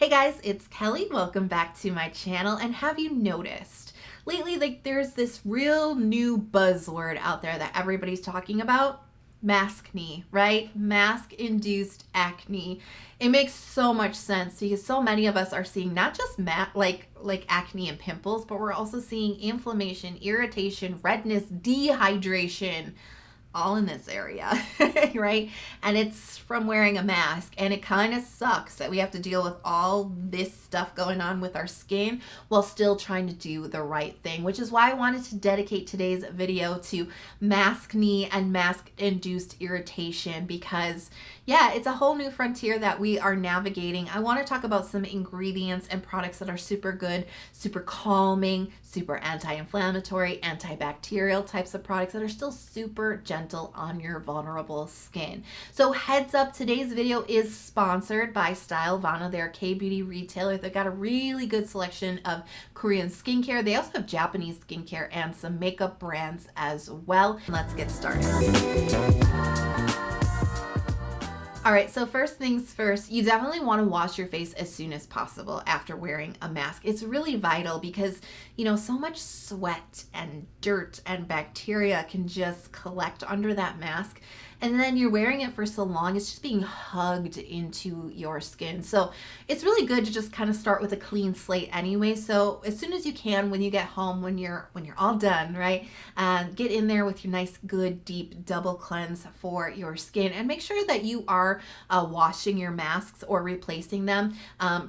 Hey guys, it's Kelly. Welcome back to my channel. And have you noticed lately, there's this real new buzzword out there that everybody's talking about? Maskne, right? Mask-induced acne. It makes so much sense because so many of us are seeing not just like acne and pimples, but we're also seeing inflammation, irritation, redness, dehydration, all in this area, right? And it's from wearing a mask, and it kind of sucks that we have to deal with all this stuff going on with our skin while still trying to do the right thing, which is why I wanted to dedicate today's video to maskne and mask-induced irritation, because yeah, it's a whole new frontier that we are navigating. I want to talk about some ingredients and products that are super good, super calming, super anti-inflammatory, antibacterial types of products that are still super gentle on your vulnerable skin. So heads up, today's video is sponsored by Stylevana. They're a K-beauty retailer. They've got a really good selection of Korean skincare. They also have Japanese skincare and some makeup brands as well. Let's get started. All right, so first things first, you definitely want to wash your face as soon as possible after wearing a mask. It's really vital because, you know, so much sweat and dirt and bacteria can just collect under that mask. And then you're wearing it for so long, it's just being hugged into your skin. So it's really good to just kind of start with a clean slate anyway. So as soon as you can, when you get home, when you're all done, right? Get in there with your nice, good, deep double cleanse for your skin, and make sure that you are washing your masks or replacing them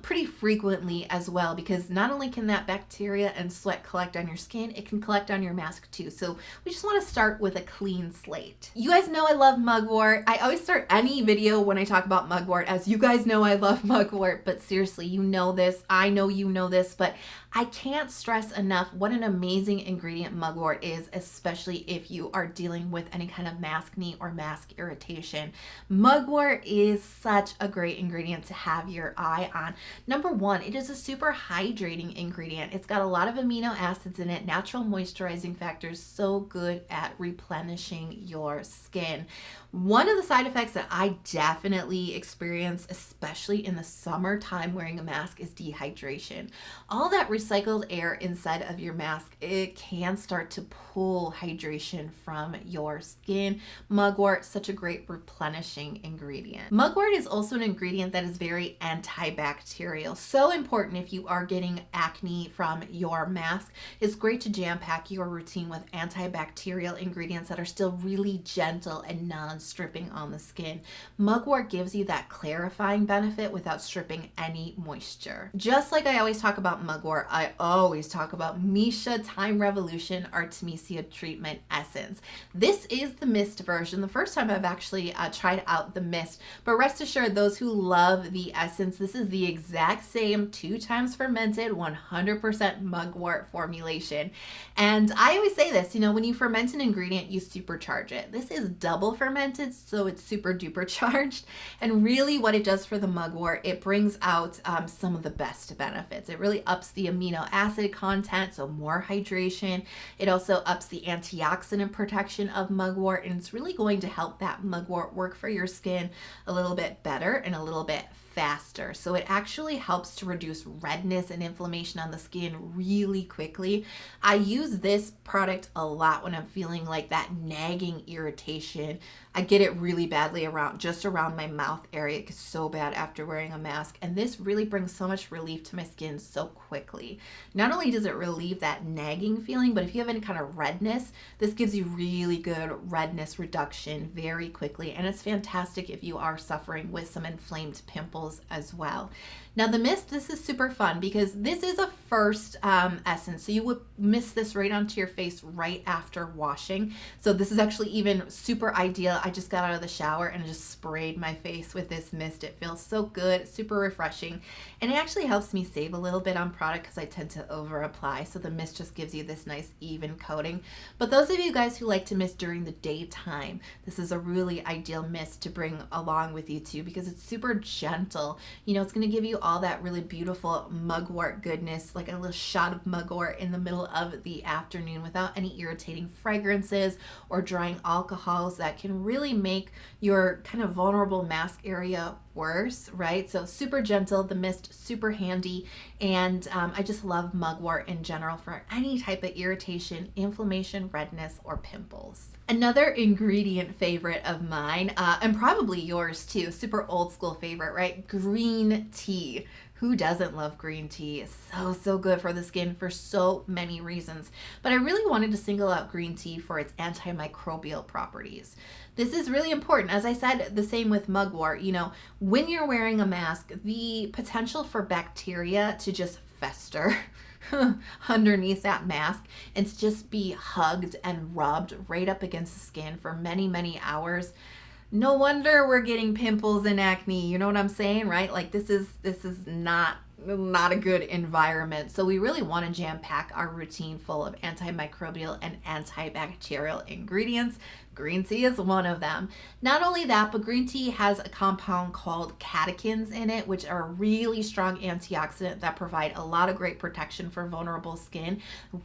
pretty frequently as well, because not only can that bacteria and sweat collect on your skin, it can collect on your mask too. So we just want to start with a clean slate. You guys know I love mugwort. I always start any video when I talk about mugwort as, you guys know I love mugwort, but seriously, you know this, I know you know this, but I can't stress enough what an amazing ingredient mugwort is, especially if you are dealing with any kind of maskne or mask irritation. Mugwort is such a great ingredient to have your eye on. Number one, it is a super hydrating ingredient. It's got a lot of amino acids in it, natural moisturizing factors, so good at replenishing your skin. One of the side effects that I definitely experience, especially in the summertime wearing a mask, is dehydration. All that recycled air inside of your mask, it can start to pull hydration from your skin. Mugwort, such a great replenishing ingredient. Mugwort is also an ingredient that is very antibacterial. So important if you are getting acne from your mask. It's great to jam pack your routine with antibacterial ingredients that are still really gentle and non-stripping on the skin. Mugwort gives you that clarifying benefit without stripping any moisture. Just like I always talk about mugwort, I always talk about MISSHA Time Revolution Artemisia Treatment Essence. This is the mist version. The first time I've actually tried out the mist, but rest assured, those who love the essence, this is the exact same 2 times fermented 100% mugwort formulation. And I always say this, you know, when you ferment an ingredient, you supercharge it. This is double fermented, so it's super duper charged. And really what it does for the mugwort, it brings out some of the best benefits. It really ups the amino acid content, so more hydration. It also ups the antioxidant protection of mugwort, and it's really going to help that mugwort work for your skin a little bit better and a little bit faster. So it actually helps to reduce redness and inflammation on the skin really quickly. I use this product a lot when I'm feeling like that nagging irritation. I get it really badly just around my mouth area. It gets so bad after wearing a mask, and this really brings so much relief to my skin so quickly. Not only does it relieve that nagging feeling, but if you have any kind of redness, this gives you really good redness reduction very quickly, and it's fantastic if you are suffering with some inflamed pimples as well. Now the mist, this is super fun because this is a first essence, so you would mist this right onto your face right after washing. So this is actually even super ideal. I just got out of the shower and just sprayed my face with this mist. It feels so good, super refreshing, and it actually helps me save a little bit on product because I tend to over apply, so the mist just gives you this nice even coating. But those of you guys who like to mist during the daytime, this is a really ideal mist to bring along with you too, because it's super gentle. You know, it's going to give you all that really beautiful mugwort goodness, like a little shot of mugwort in the middle of the afternoon without any irritating fragrances or drying alcohols that can really make your kind of vulnerable mask area worse, right? So super gentle, the mist super handy, and I just love Mugwort in general for any type of irritation, inflammation, redness, or pimples. Another ingredient favorite of mine, and probably yours too, super old school favorite, right? Green tea. Who doesn't love green tea? It's so good for the skin for so many reasons. But I really wanted to single out green tea for its antimicrobial properties. This is really important. As I said, the same with Mugwort. You know, when you're wearing a mask, the potential for bacteria to just fester underneath that mask and to just be hugged and rubbed right up against the skin for many hours. No wonder we're getting pimples and acne. You know what I'm saying, right? Like this is not a good environment. So we really want to jam pack our routine full of antimicrobial and antibacterial ingredients. Green tea is one of them. Not only that, but green tea has a compound called catechins in it, which are a really strong antioxidant that provide a lot of great protection for vulnerable skin.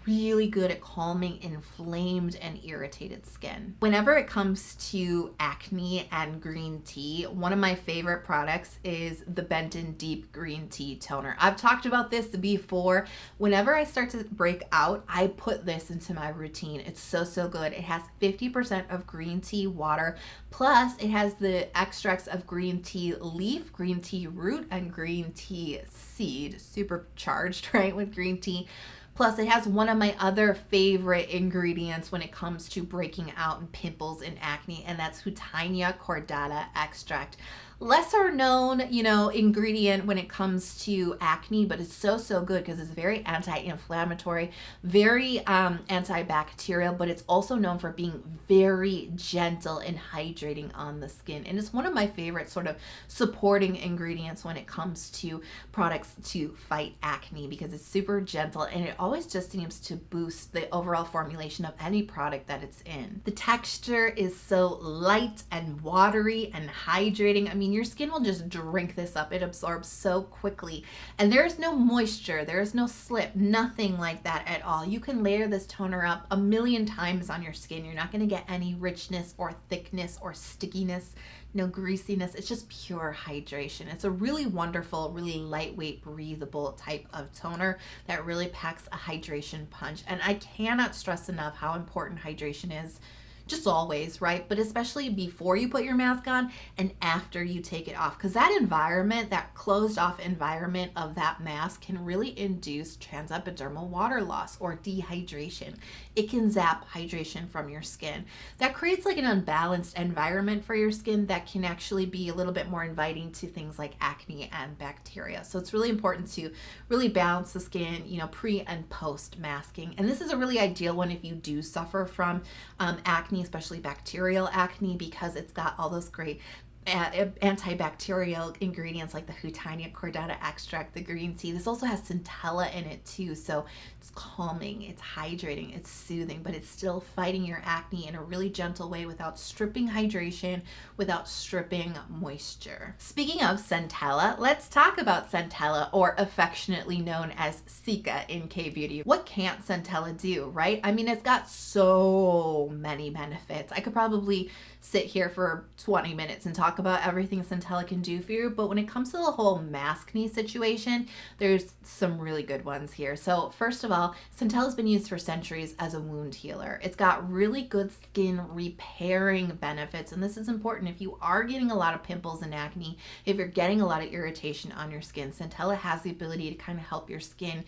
Really good at calming inflamed and irritated skin. Whenever it comes to acne and green tea, one of my favorite products is the Benton Deep Green Tea Toner. I've talked about this before. Whenever I start to break out, I put this into my routine. It's so good. It has 50% of green tea water, plus it has the extracts of green tea leaf, green tea root, and green tea seed, supercharged, right, with green tea. Plus, it has one of my other favorite ingredients when it comes to breaking out in pimples and acne, and that's Hutainia cordata extract. Lesser known, ingredient when it comes to acne, but it's so good because it's very anti-inflammatory, very antibacterial, but it's also known for being very gentle and hydrating on the skin. And it's one of my favorite sort of supporting ingredients when it comes to products to fight acne because it's super gentle and it always just seems to boost the overall formulation of any product that it's in. The texture is so light and watery and hydrating. I mean, your skin will just drink this up. It absorbs so quickly. And there's no moisture, there's no slip, nothing like that at all. You can layer this toner up a million times on your skin. You're not going to get any richness or thickness or stickiness, no greasiness. It's just pure hydration. It's a really wonderful, really lightweight, breathable type of toner that really packs a hydration punch. And I cannot stress enough how important hydration is. Just always, right? But especially before you put your mask on and after you take it off, because that environment, that closed off environment of that mask can really induce transepidermal water loss or dehydration. It can zap hydration from your skin. That creates like an unbalanced environment for your skin that can actually be a little bit more inviting to things like acne and bacteria. So it's really important to really balance the skin, pre and post masking. And this is a really ideal one if you do suffer from acne, especially bacterial acne, because it's got all those great antibacterial ingredients like the Hutainia cordata extract, the green tea. This also has Centella in it too, so it's calming, it's hydrating, it's soothing, but it's still fighting your acne in a really gentle way without stripping hydration, without stripping moisture. Speaking of Centella, let's talk about Centella, or affectionately known as Cica in K-beauty. What can't Centella do, right? I mean, it's got so many benefits. I could probably sit here for 20 minutes and talk about everything Centella can do for you, but when it comes to the whole maskne situation, there's some really good ones here. So first of all, Centella's been used for centuries as a wound healer. It's got really good skin repairing benefits, and this is important if you are getting a lot of pimples and acne, if you're getting a lot of irritation on your skin. Centella has the ability to kind of help your skin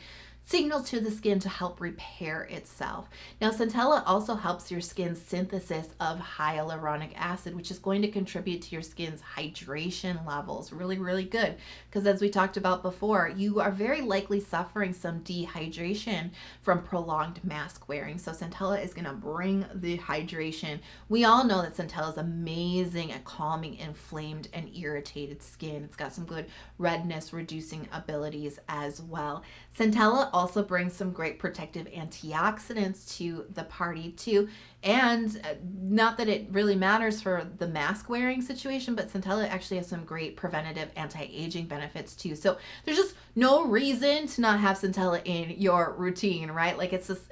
signal to the skin to help repair itself. Now, Centella also helps your skin's synthesis of hyaluronic acid, which is going to contribute to your skin's hydration levels. Really good, because as we talked about before, you are very likely suffering some dehydration from prolonged mask wearing. So Centella is going to bring the hydration. We all know that Centella is amazing at calming inflamed and irritated skin. It's got some good redness reducing abilities as well. Centella also brings some great protective antioxidants to the party too. And not that it really matters for the mask wearing situation, but Centella actually has some great preventative anti-aging benefits too. So there's just no reason to not have Centella in your routine, right? Like it's just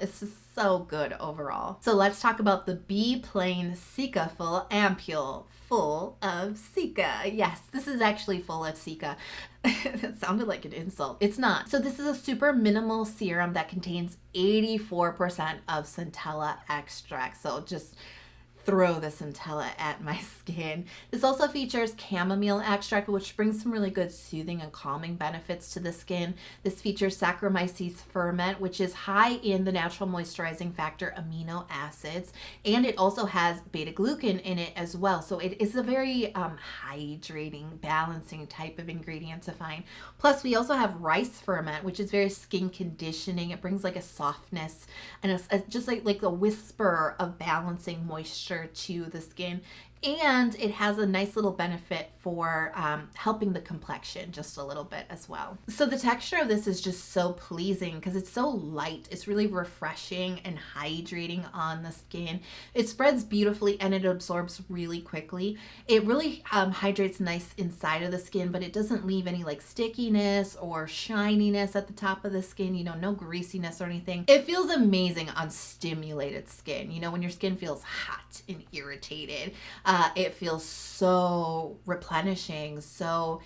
so good overall. So let's talk about the Be Plain Cicaful Ampoule full of cica. Yes, this is actually full of cica. That sounded like an insult. It's not. So this is a super minimal serum that contains 84% of Centella extract. So just throw the Centella at my skin. This also features chamomile extract, which brings some really good soothing and calming benefits to the skin. This features Saccharomyces ferment, which is high in the natural moisturizing factor amino acids, and it also has beta-glucan in it as well. So it is a very hydrating, balancing type of ingredient to find. Plus, we also have rice ferment, which is very skin conditioning. It brings like a softness and just like a whisper of balancing moisture to the skin, and it has a nice little benefit for helping the complexion just a little bit as well. So the texture of this is just so pleasing because it's so light. It's really refreshing and hydrating on the skin. It spreads beautifully and it absorbs really quickly. It really hydrates nice inside of the skin, but it doesn't leave any like stickiness or shininess at the top of the skin, you know, no greasiness or anything. It feels amazing on stimulated skin. You know, when your skin feels hot and irritated, it feels so replenishing, so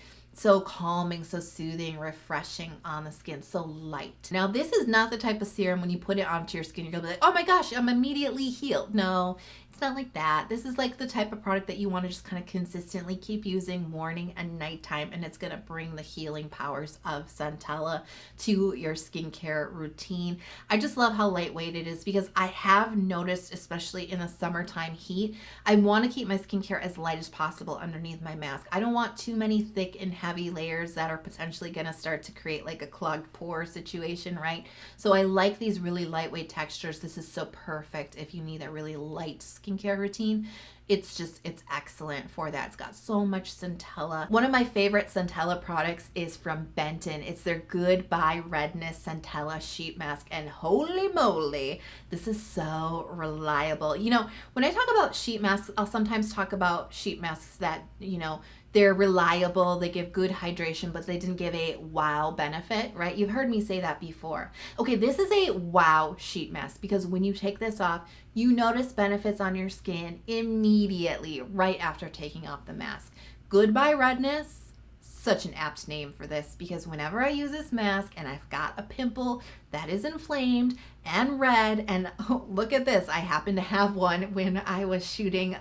calming, so soothing, refreshing on the skin, so light. Now, this is not the type of serum when you put it onto your skin, you're gonna be like, oh my gosh, I'm immediately healed. No, it's not like that. This is like the type of product that you want to just kind of consistently keep using morning and nighttime, and it's gonna bring the healing powers of Centella to your skincare routine. I just love how lightweight it is because I have noticed, especially in the summertime heat, I want to keep my skincare as light as possible underneath my mask. I don't want too many thick and heavy layers that are potentially going to start to create like a clogged pore situation, right? So I like these really lightweight textures. This is so perfect if you need a really light skincare routine. It's excellent for that. It's got so much Centella. One of my favorite Centella products is from Benton. It's their Goodbye Redness Centella Sheet Mask, and holy moly, this is so reliable. You know, when I talk about sheet masks, I'll sometimes talk about sheet masks that, you know, they're reliable, they give good hydration, but they didn't give a wow benefit, right? You've heard me say that before. Okay, this is a wow sheet mask because when you take this off, you notice benefits on your skin immediately right after taking off the mask. Goodbye Redness, such an apt name for this because whenever I use this mask and I've got a pimple that is inflamed and red, and oh, look at this, I happen to have one when I was shooting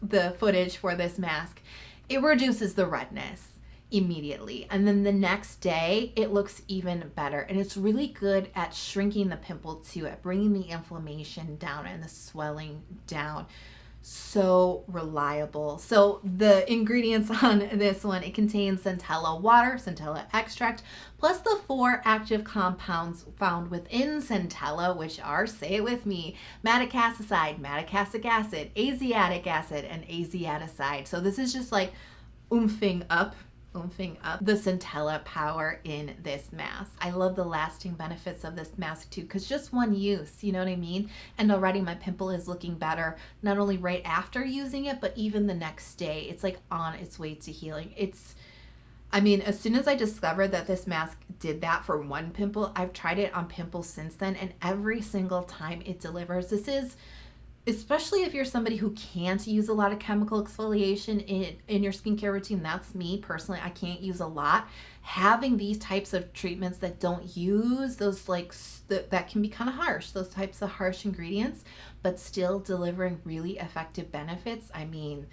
the footage for this mask. It reduces the redness immediately. And then the next day, it looks even better. And it's really good at shrinking the pimple too, at bringing the inflammation down and the swelling down. So reliable. So the ingredients on this one, it contains Centella water, Centella extract, plus the 4 active compounds found within Centella, which are, say it with me, madecassoside, madecassic acid, azelaic acid, and azeaticide. So this is just like oomping up the Centella power in this mask. I love the lasting benefits of this mask too, because just one use, you know what I mean? And already my pimple is looking better, not only right after using it, but even the next day. It's like on its way to healing. I mean, as soon as I discovered that this mask did that for one pimple, I've tried it on pimples since then, and every single time it delivers. This is, especially if you're somebody who can't use a lot of chemical exfoliation in your skincare routine. That's me personally. I can't use a lot. Having these types of treatments that don't use those that can be kind of harsh, those types of harsh ingredients, but still delivering really effective benefits. I mean,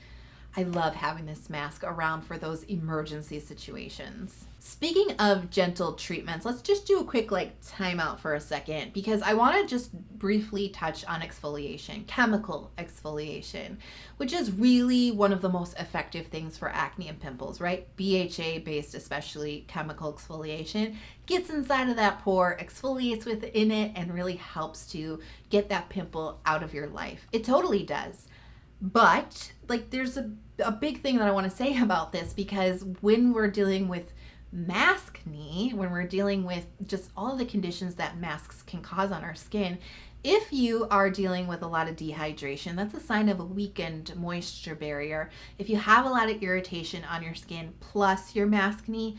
I love having this mask around for those emergency situations. Speaking of gentle treatments, let's just do a quick timeout for a second, because I want to just briefly touch on exfoliation, chemical exfoliation, which is really one of the most effective things for acne and pimples, right? BHA based, especially chemical exfoliation, gets inside of that pore, exfoliates within it, and really helps to get that pimple out of your life. It totally does. But there's a big thing that I want to say about this, because when we're dealing with maskne, when we're dealing with just all the conditions that masks can cause on our skin, if you are dealing with a lot of dehydration, that's a sign of a weakened moisture barrier. If you have a lot of irritation on your skin plus your maskne,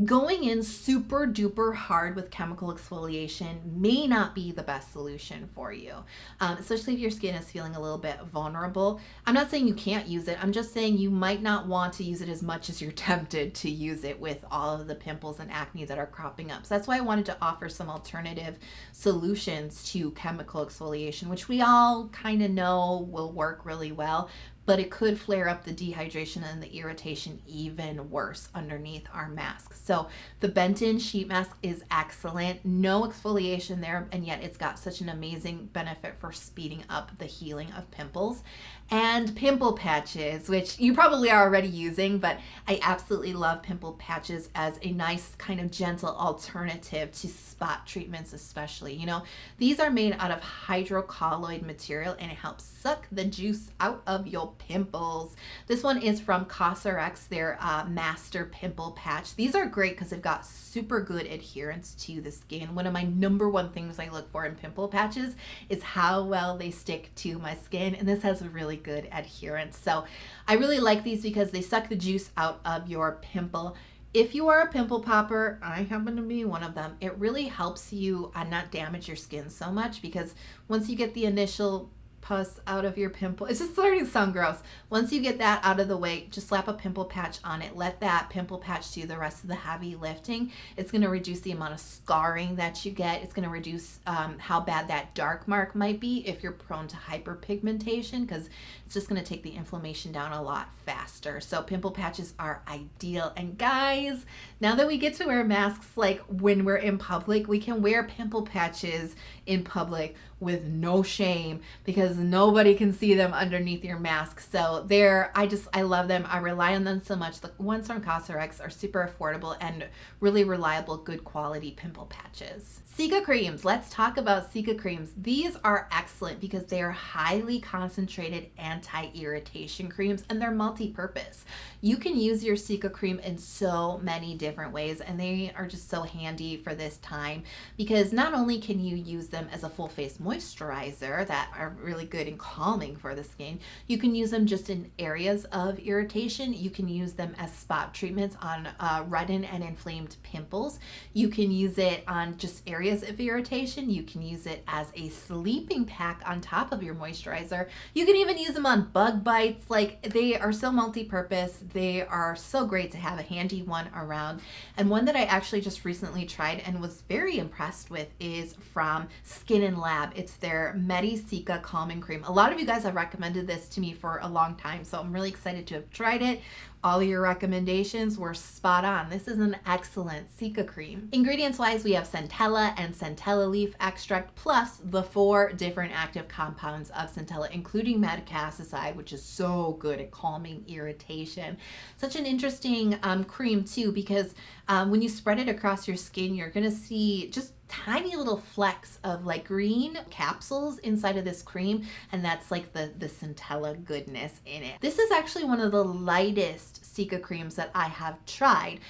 Going in super duper hard with chemical exfoliation may not be the best solution for you, especially if your skin is feeling a little bit vulnerable. I'm not saying you can't use it. I'm just saying you might not want to use it as much as you're tempted to use it with all of the pimples and acne that are cropping up. So that's why I wanted to offer some alternative solutions to chemical exfoliation, which we all kind of know will work really well, but it could flare up the dehydration and the irritation even worse underneath our mask. So the Benton sheet mask is excellent. No exfoliation there, and yet it's got such an amazing benefit for speeding up the healing of pimples. And Pimple Patches, which you probably are already using, but I absolutely love Pimple Patches as a nice kind of gentle alternative to spot treatments especially. You know, these are made out of hydrocolloid material and it helps suck the juice out of your pimples. This one is from COSRX, their Master Pimple Patch. These are great because they've got super good adherence to the skin. One of my number one things I look for in pimple patches is how well they stick to my skin, and this has a really good adherence. So I really like these because they suck the juice out of your pimple. If you are a pimple popper, I happen to be one of them, it really helps you not damage your skin so much, because once you get the initial pus out of your pimple, it's just starting to sound gross. Once you get that out of the way, just slap a pimple patch on it. Let that pimple patch do the rest of the heavy lifting. It's going to reduce the amount of scarring that you get. It's going to reduce how bad that dark mark might be if you're prone to hyperpigmentation, because it's just going to take the inflammation down a lot faster. So pimple patches are ideal. And guys, now that we get to wear masks, like when we're in public, we can wear pimple patches in public with no shame because nobody can see them underneath your mask. So I love them. I rely on them so much. The ones from COSRX are super affordable and really reliable, good quality pimple patches. Cica Creams. Let's talk about Cica Creams. These are excellent because they are highly concentrated anti-irritation creams and they're multi-purpose. You can use your Cica Cream in so many different ways, and they are just so handy for this time because not only can you use them as a full face moisturizer that are really good and calming for the skin, you can use them just in areas of irritation. You can use them as spot treatments on reddened and inflamed pimples. You can use it on just areas of irritation. You can use it as a sleeping pack on top of your moisturizer. You can even use them on bug bites. Like, they are so multi-purpose. They are so great to have a handy one around. And one that I actually just recently tried and was very impressed with is from SKIN&LAB. It's their Medicica Calming Cream. A lot of you guys have recommended this to me for a long time, so I'm really excited to have tried it. All your recommendations were spot on. This is an excellent Cica cream. Ingredients wise, we have Centella and Centella leaf extract, plus the 4 different active compounds of Centella, including madecassoside, which is so good at calming irritation. Such an interesting cream too, because when you spread it across your skin, you're gonna see just tiny little flecks of like green capsules inside of this cream, and that's like the Centella goodness in it. This is actually one of the lightest Cica creams that I have tried.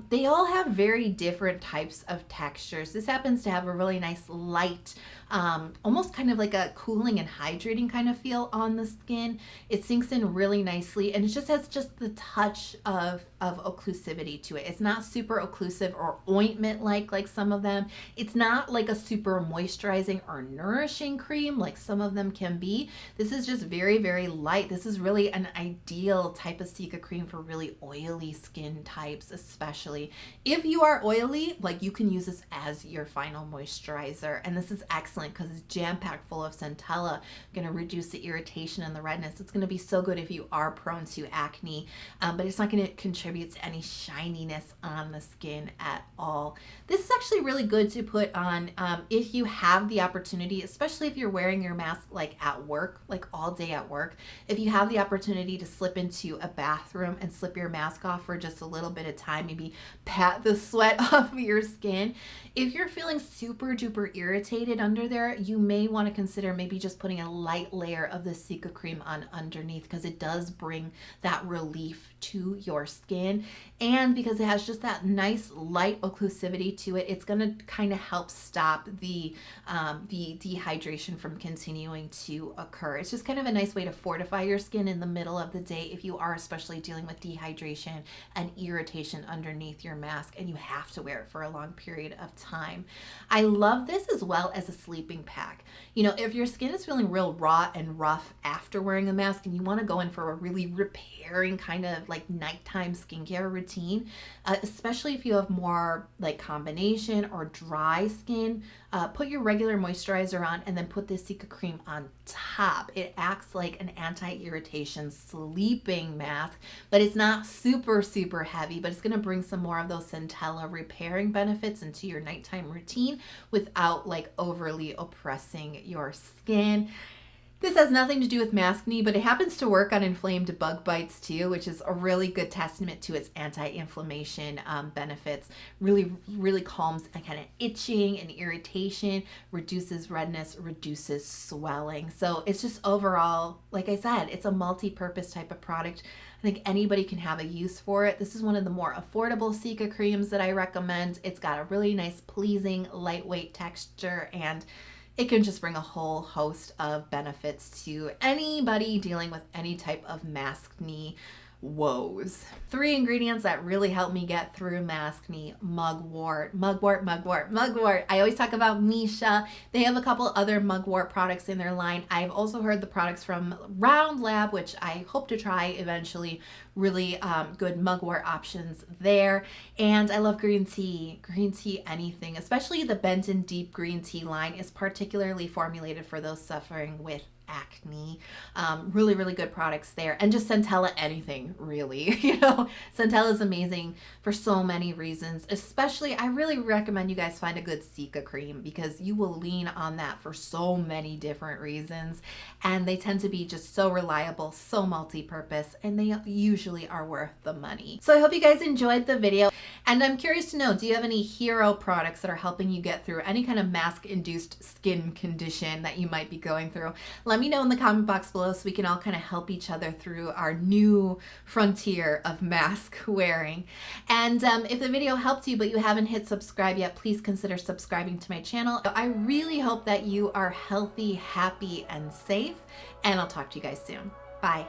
They all have very different types of textures. This happens to have a really nice light, almost kind of like a cooling and hydrating kind of feel on the skin. It sinks in really nicely, and it just has just the touch of occlusivity to it. It's not super occlusive or ointment like some of them. It's not like a super moisturizing or nourishing cream like some of them can be. This is just very, very light. This is really an ideal type of Cica cream for really oily skin types, especially. If you are oily, like, you can use this as your final moisturizer, and this is excellent because it's jam-packed full of Centella, going to reduce the irritation and the redness. It's going to be so good if you are prone to acne, but it's not going to contribute to any shininess on the skin at all. This is actually really good to put on if you have the opportunity, especially if you're wearing your mask like at work, like all day at work. If you have the opportunity to slip into a bathroom and slip your mask off for just a little bit of time, maybe pat the sweat off of your skin. If you're feeling super duper irritated under there, you may want to consider maybe just putting a light layer of the Cica cream on underneath, because it does bring that relief to your skin. And because it has just that nice light occlusivity to it, it's going to kind of help stop the dehydration from continuing to occur. It's just kind of a nice way to fortify your skin in the middle of the day if you are especially dealing with dehydration and irritation underneath your mask and you have to wear it for a long period of time. I love this as well as a sleeping pack. You know, if your skin is feeling real raw and rough after wearing a mask and you want to go in for a really repairing kind of like nighttime skincare routine, especially if you have more like combination or dry skin, put your regular moisturizer on and then put this Cica cream on top. It acts like an anti-irritation sleeping mask, but it's not super heavy, but it's going to bring some more of those Centella repairing benefits into your nighttime routine without like overly oppressing your skin. This has nothing to do with Maskne, but it happens to work on inflamed bug bites too, which is a really good testament to its anti-inflammation benefits. Really calms and kind of itching and irritation, reduces redness, reduces swelling. So it's just overall, like I said, it's a multi-purpose type of product. I think anybody can have a use for it. This is one of the more affordable Cica creams that I recommend. It's got a really nice, pleasing, lightweight texture, and it can just bring a whole host of benefits to anybody dealing with any type of maskne woes. 3 ingredients that really help me get through maskne: mugwort. I always talk about MISSHA. They have a couple other mugwort products in their line. I've also heard the products from COSRX, which I hope to try eventually. Really good mugwort options there. And I love green tea anything, especially the Benton deep green tea line is particularly formulated for those suffering with acne. Really good products there. And just Centella anything, really. You know, Centella is amazing for so many reasons. Especially, I really recommend you guys find a good Cica cream, because you will lean on that for so many different reasons. And they tend to be just so reliable, so multi-purpose, and they usually are worth the money. So I hope you guys enjoyed the video. And I'm curious to know, do you have any hero products that are helping you get through any kind of mask-induced skin condition that you might be going through? Let me know in the comment box below so we can all kind of help each other through our new frontier of mask wearing. And if the video helped you but you haven't hit subscribe yet, please consider subscribing to my channel. I really hope that you are healthy, happy, and safe, and I'll talk to you guys soon. Bye.